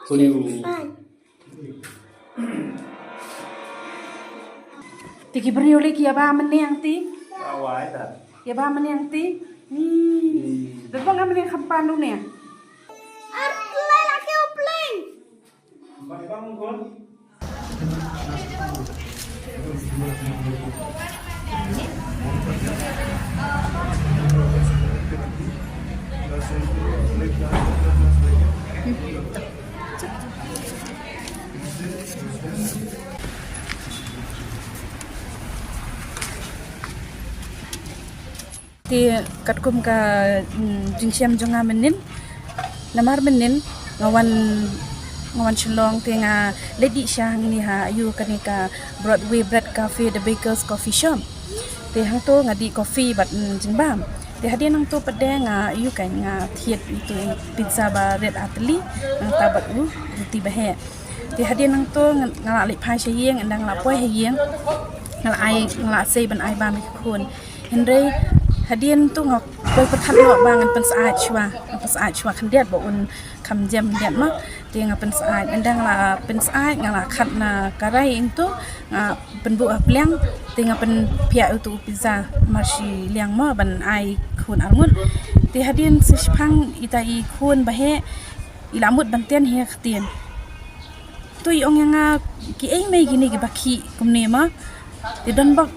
Tiki beri oleh kia ba meneng ti. Awai tak. Kia ba meneng ti. Lepas nggak meneng kampan lu nih. Artlay laki opling. Bangun kon. Ti kat kum ka jingsiam jonga menin namar menin ngawan chelong ti nga lady syah ni ha ayu kanika Broadway Bread Cafe The Baker's Coffee Shop ti hang to ngadi coffee bat jingbam ti hadian nang to pede nga ayu kan nga thiet itu pizza ba red atli nang tabat ruti bahe ti hadian nang to ngala li phai shayeng andang la poi hayeng ngala sei ban ai ba mi khun henry hadian tu ngok berkat lo bangan pensaat chwa kandiat ba un kam jam diat ma ti nga pensaat andang la pensaat ngala khat na karai itu nga penbu apliang ti nga pen pia itu pizza marshi liang ma ban ai khun arngun ti hadian sishpang itai khun bahe ilamut bantian he khtien tu yong nga ki ei mai gini ki bakhi kumne ma ti don bak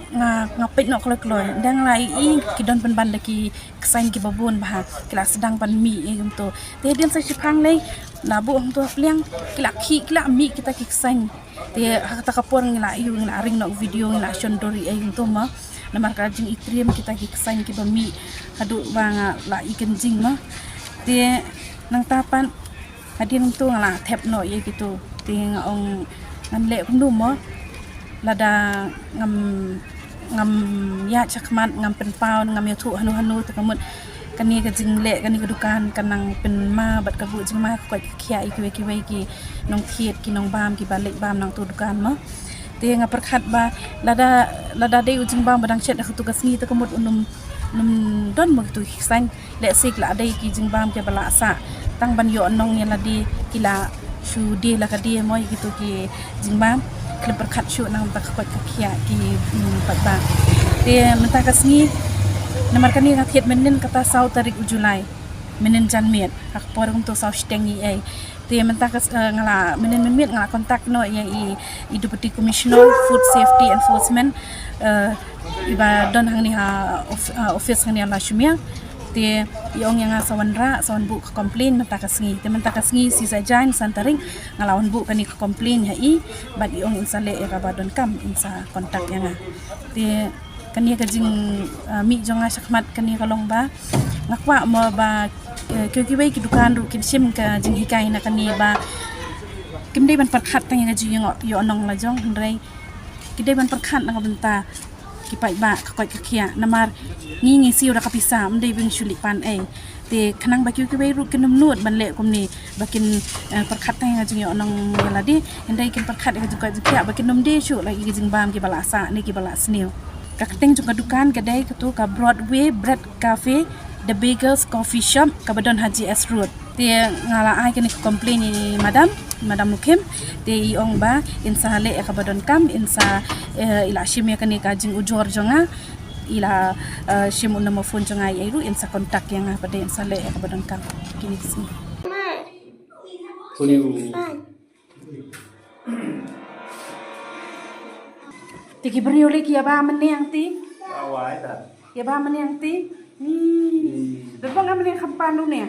ngapit nok kloi dang lai i ki don ban laki kesain ki babun bah kila sedang pan mi to ti dian sa sipang lei labu ang to fliang kila mi kita ki kesain ti hakata kapor ngila yu ngila ring nok video ngila shondori to ma namar ka jing itriam kita ki kesain ki bami hadu bang la i kenjing ma ti nang tapan hadian to ngala thep no ye gitu ti ngong ngan le kum ma lada ngam ya cakmat ngam penpau ngam ya tu hanu takamut kani ka jingle kani ka dukan kanang pen ma bat ka bu jing ma ko khia ikiwe ki nong thiet ki nong bam ki balik bam nang tu dukan ma te nga perkhat ba lada de ujing bam badang chet ka tu ka sni takamut num don mo tu san le sik la dai ki jing bam ke bala sa tang ban yo nong ya ladi kila shu de la ka de mo gitu ki jing bam klub berkat syuk nang tak kuat kakia ki patba dia mentah kasni namar kani ngakhiat menen kata sau tarik Julai menen janmiat hak porong to sau stengi ai dia mentah kas ngala menen menmiat ngala kontak no yang i deputy commissioner food safety enforcement iba don hang ni ha office hang ni la shumia ti yong yang sawan bu komplain mentah kasngi si sajan santaring ngalawan bu kani komplain ha i bad yong insale e kabadon kam insa kontak yang ti kani ka jing mi jonga sakmat kani kalong ba ngakwa mo ba kiwai ki dukan ru kin sim ka jing hikai na kani ba kimdei ban perkhat tang yang jing yo onong la jong hendrai kidei ban perkhat na benta kipai ba kakoi kakia namar ngi siu da kapisa mdei bing shulipan te kanang bakyu kibai ru kinum nut ban le kumni bakin perkhat tang ngajing yo onong yaladi endai kin perkhat ga juga jikia bakin num de shu lagi gijing bam ki balasa ni ki balas niu kakateng juga dukan kedai ketu ka Broadway Bread Cafe The Baker's Coffee Shop kabadon Haji S Road te ngala ai kini komplain ni madam Mukim te iong ba insa hale kabadon kam insa ila shimya kani kajing ujor jonga ila shim unama phone jonga iru insa kontak yang pada insa le kabadon kam kini sini tiki beri oleh kia ba meneng ti Awai tak. kia ba meneng ti lepas nggak meneng kampan lu nih